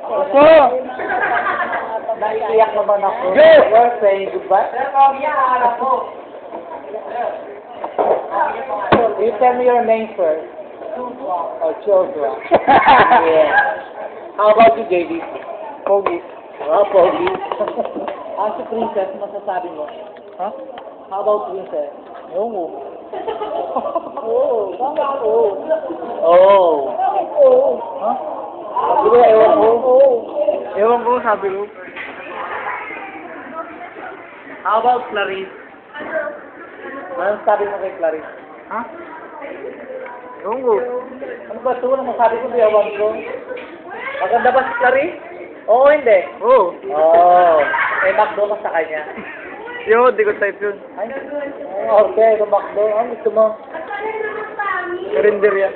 Opo! Naiiyak naman ako. Go! We're saying goodbye. You tell me your name first. Oh, Joshua. Yeah. How about you, JD? Pogi. Oh, Pogi. Si Princess, masasabi mo? Ha? How about Princess? Ewan ko. Oo, bakit oo? Oo. Oo. Ha? Sige, ewan ko. Ewan ko, sabi ko. How about Clarice? Ano sabi mo kay Clarice? Ha? Ewan ko. Ano ba ito? Ano masabi ko? Ewan ko. Maganda ba si Clarice? Oo, hindi. Oo. Oo. Eh, McDo ka sa kanya. Yo, di ko type yun. Ay, okay, McDo. Ano gusto mo? Karinderya.